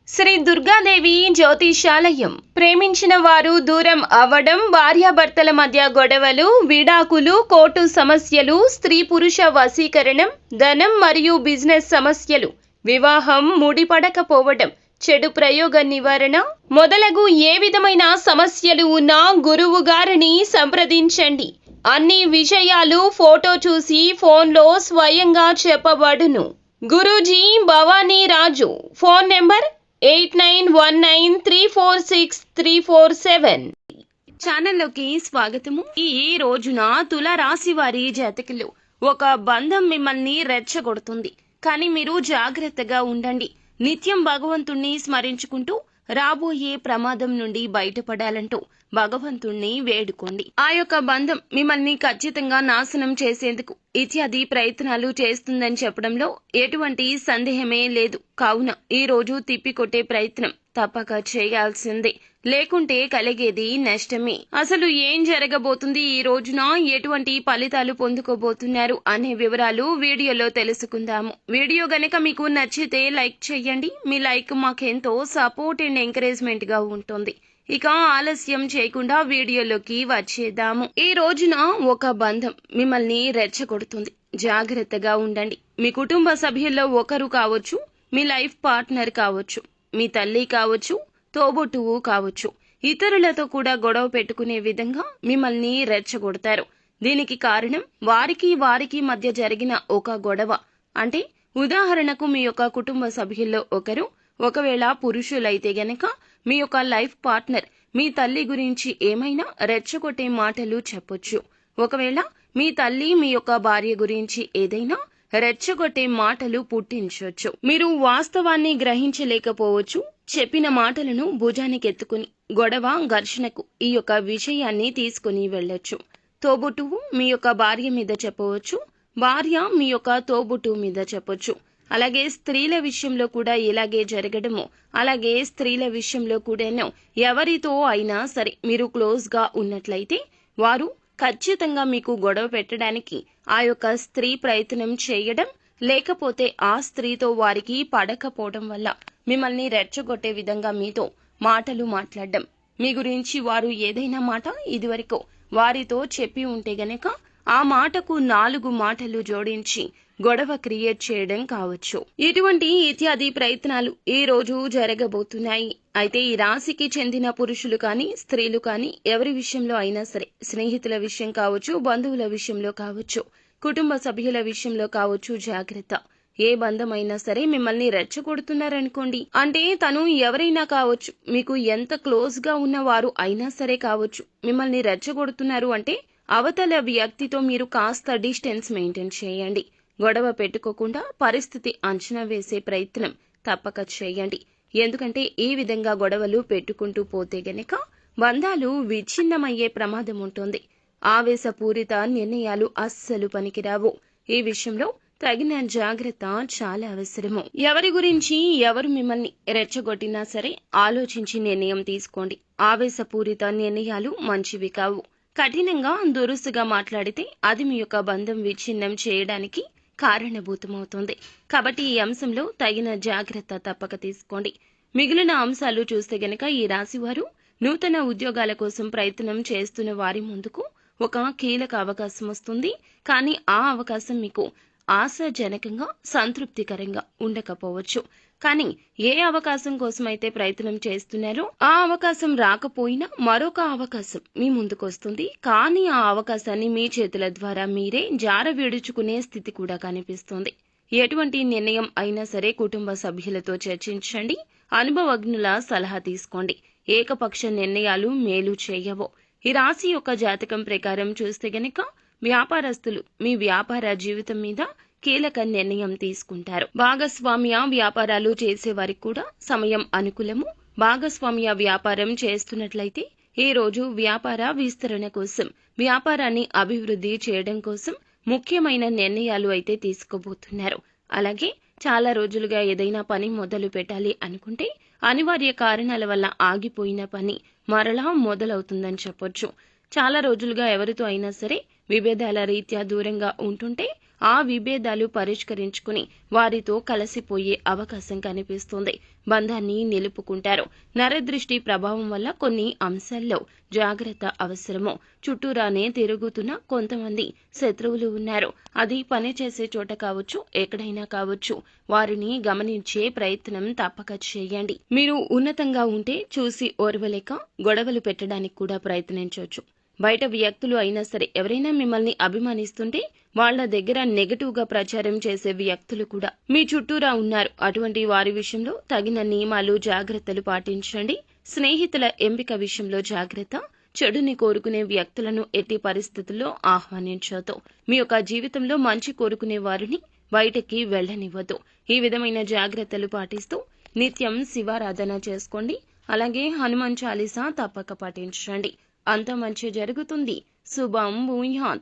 శ్రీ దుర్గాదేవి జ్యోతిషాలయం. ప్రేమించిన వారు దూరం అవ్వడం, భార్యాభర్తల మధ్య గొడవలు, విడాకులు, కోర్టు సమస్యలు, స్త్రీ పురుష వశీకరణం, ధనం మరియు బిజినెస్ సమస్యలు, వివాహం ముడిపడకపోవడం, చెడు ప్రయోగ నివారణ మొదలగు ఏ విధమైన సమస్యలు ఉన్నా గురువు గారిని సంప్రదించండి. అన్ని విషయాలు ఫోటో చూసి ఫోన్లో స్వయంగా చెప్పబడును. గురూజీ భవానీ రాజు. Phone number 8919346347. ఛానల్లోకి స్వాగతము. ఈ రోజున తులారాశి వారి జాతకులు ఒక బంధం మిమ్మల్ని రెచ్చగొడుతుంది, కానీ మీరు జాగ్రత్తగా ఉండండి. నిత్యం భగవంతుణ్ణి స్మరించుకుంటూ రాబోయే ప్రమాదం నుండి బయటపడాలంటూ భగవంతుణ్ణి వేడుకోండి. ఆ యొక్క బంధం మిమ్మల్ని ఖచ్చితంగా నాశనం చేసేందుకు ఇత్యాది ప్రయత్నాలు చేస్తుందని చెప్పడంలో ఎటువంటి సందేహమే లేదు. కావున ఈ రోజు తిప్పికొట్టే ప్రయత్నం తప్పక చేయాల్సిందే, లేకుంటే కలిగేది నష్టమే. అసలు ఏం జరగబోతుంది, ఈ రోజున ఎటువంటి ఫలితాలు పొందుకోబోతున్నారు అనే వివరాలు వీడియోలో తెలుసుకుందాము. వీడియో గనక మీకు నచ్చితే లైక్ చేయండి. మీ లైక్ మాకెంతో సపోర్ట్ అండ్ ఎంకరేజ్మెంట్ గా ఉంటుంది. ఇక ఆలస్యం చేయకుండా వీడియోలోకి వచ్చేద్దాము. ఈ రోజున ఒక బంధం మిమ్మల్ని రెచ్చగొడుతుంది, జాగ్రత్తగా ఉండండి. మీ కుటుంబ సభ్యుల్లో ఒకరు కావచ్చు, మీ లైఫ్ పార్ట్నర్ కావచ్చు, మీ తల్లి కావచ్చు, తోబుట్టువు కావచ్చు, ఇతరులతో కూడా గొడవ పెట్టుకునే విధంగా మిమ్మల్ని రెచ్చగొడతారు. దీనికి కారణం వారికి మధ్య జరిగిన ఒక గొడవ. అంటే ఉదాహరణకు మీ యొక్క కుటుంబ సభ్యుల్లో ఒకరు, ఒకవేళ పురుషులైతే గనక మీ యొక్క లైఫ్ పార్ట్నర్ మీ తల్లి గురించి ఏమైనా రెచ్చగొట్టే మాటలు చెప్పొచ్చు. ఒకవేళ మీ తల్లి మీ యొక్క భార్య గురించి ఏదైనా రెచ్చగొట్టే మాటలు పుట్టించవచ్చు. మీరు వాస్తవాన్ని గ్రహించలేకపోవచ్చు. చెప్పిన మాటలను భుజానికెత్తుకుని గొడవ, ఘర్షణకు ఈ యొక్క విషయాన్ని తీసుకుని వెళ్ళొచ్చు. తోబుట్టువు మీ యొక్క భార్య మీద చెప్పవచ్చు, భార్య మీ యొక్క తోబుట్టువు మీద చెప్పొచ్చు. అలాగే స్త్రీల విషయంలో కూడా ఇలాగే జరగడము. అలాగే స్త్రీల విషయంలో కూడాను ఎవరితో అయినా సరే మీరు క్లోజ్ గా ఉన్నట్లయితే వారు ఖచ్చితంగా మీకు గొడవ పెట్టడానికి ఆ యొక్క స్త్రీ ప్రయత్నం చేయడం, లేకపోతే ఆ స్త్రీతో వారికి పడకపోవడం వల్ల మిమ్మల్ని రెచ్చగొట్టే విధంగా మీతో మాటలు మాట్లాడడం. మీ గురించి వారు ఏదైనా మాట ఇదివరకు వారితో చెప్పి ఉంటే గనక ఆ మాటకు 4 మాటలు జోడించి గొడవ క్రియేట్ చేయడం కావచ్చు. ఇటువంటి ఇత్యాది ప్రయత్నాలు ఈ రోజు జరగబోతున్నాయి. అయితే ఈ రాశికి చెందిన పురుషులు కానీ స్త్రీలు కానీ ఎవరి విషయంలో అయినా సరే, స్నేహితుల విషయం కావచ్చు, బంధువుల విషయంలో కావచ్చు, కుటుంబ సభ్యుల విషయంలో కావచ్చు, జాగ్రత్త. ఏ బంధమైనా సరే మిమ్మల్ని రెచ్చగొడుతున్నారనుకోండి, అంటే తను ఎవరైనా కావచ్చు, మీకు ఎంత క్లోజ్ గా ఉన్నవారు అయినా సరే కావచ్చు, మిమ్మల్ని రెచ్చగొడుతున్నారు అంటే అవతల వ్యక్తితో మీరు కాస్త డిస్టెన్స్ మెయింటైన్ చేయండి. గొడవ పెట్టుకోకుండా పరిస్థితి అంచనా వేసే ప్రయత్నం తప్పక చేయండి. ఎందుకంటే ఈ విధంగా గొడవలు పెట్టుకుంటూ పోతే గనక బంధాలు విచ్ఛిన్నమయ్యే ప్రమాదం ఉంటుంది. ఆవేశపూరిత నిర్ణయాలు అస్సలు పనికిరావు. ఈ విషయంలో తగిన జాగ్రత్త చాలా అవసరము. ఎవరి గురించి ఎవరు మిమ్మల్ని రెచ్చగొట్టినా సరే ఆలోచించి నిర్ణయం తీసుకోండి. ఆవేశపూరిత నిర్ణయాలు మంచివి కావు. కఠినంగా దురుసుగా మాట్లాడితే అది మీ యొక్క బంధం విచ్ఛిన్నం చేయడానికి కారణభూతమవుతుంది. కాబట్టి ఈ అంశంలో తగిన జాగ్రత్త తప్పక తీసుకోండి. మిగిలిన అంశాలు చూస్తే గనక ఈ రాశి వారు నూతన ఉద్యోగాల కోసం ప్రయత్నం చేస్తున్న వారి ముందుకు ఒక కీలక అవకాశం వస్తుంది. కానీ ఆ అవకాశం మీకు ఆశాజనకంగా, సంతృప్తికరంగా ఉండకపోవచ్చు. కానీ ఏ అవకాశం కోసమైతే ప్రయత్నం చేస్తున్నారో ఆ అవకాశం రాకపోయినా మరొక అవకాశం మీ ముందుకొస్తుంది. కానీ ఆ అవకాశాన్ని మీ చేతుల ద్వారా మీరే జారవిడుచుకునే స్థితి కూడా కనిపిస్తుంది. ఎటువంటి నిర్ణయం అయినా సరే కుటుంబ సభ్యులతో చర్చించండి. అనుభవజ్ఞుల సలహా తీసుకోండి. ఏకపక్ష నిర్ణయాలు మేలు చేయవు. ఈ రాశి యొక్క జాతకం ప్రకారం చూస్తే గనక వ్యాపారస్తులు మీ వ్యాపార జీవితం మీద కీలక నిర్ణయం తీసుకుంటారు. భాగస్వామ్య వ్యాపారాలు చేసేవారికి కూడా సమయం అనుకూలము. భాగస్వామ్య వ్యాపారం చేస్తున్నట్లయితే ఈ రోజు వ్యాపార విస్తరణ కోసం, వ్యాపారాన్ని అభివృద్ధి చేయడం కోసం ముఖ్యమైన నిర్ణయాలు అయితే తీసుకోబోతున్నారు. అలాగే చాలా రోజులుగా ఏదైనా పని మొదలు పెట్టాలి అనుకుంటే అనివార్య కారణాల వల్ల ఆగిపోయిన పని మరలా మొదలవుతుందని చెప్పొచ్చు. చాలా రోజులుగా ఎవరితో అయినా సరే విభేదాల రీత్యా దూరంగా ఉంటుంటే ఆ విభేదాలు పరిష్కరించుకుని వారితో కలిసిపోయే అవకాశం కనిపిస్తుంది. బంధాన్ని నిలుపుకుంటారు. నరదృష్టి ప్రభావం వల్ల కొన్ని అంశాల్లో జాగ్రత్త అవసరము. చుట్టూరానే తిరుగుతున్న కొంతమంది శత్రువులు ఉన్నారు. అది పనిచేసే చోట కావచ్చు, ఎక్కడైనా కావచ్చు. వారిని గమనించే ప్రయత్నం తప్పక చేయండి. మీరు ఉన్నతంగా ఉంటే చూసి ఓర్వలేక గొడవలు పెట్టడానికి కూడా ప్రయత్నించవచ్చు. బయట వ్యక్తులు అయినా సరే ఎవరైనా మిమ్మల్ని అభిమానిస్తుంటే వాళ్ల దగ్గర నెగటివ్ గా ప్రచారం చేసే వ్యక్తులు కూడా మీ చుట్టూరా ఉన్నారు. అటువంటి వారి విషయంలో తగిన నియమాలు, జాగ్రత్తలు పాటించండి. స్నేహితుల ఎంపిక విషయంలో జాగ్రత్త. చెడుని కోరుకునే వ్యక్తులను ఎట్టి పరిస్థితుల్లో ఆహ్వానించొద్దు. మీ యొక్క జీవితంలో మంచి కోరుకునే వారిని బయటకి వెళ్లనివ్వద్దు. ఈ విధమైన జాగ్రత్తలు పాటిస్తూ నిత్యం శివారాధన చేసుకోండి. అలాగే హనుమాన్ చాలీసా తప్పక పఠించండి. అంత మంచి జరుగుతుంది. శుభం భూయాత్.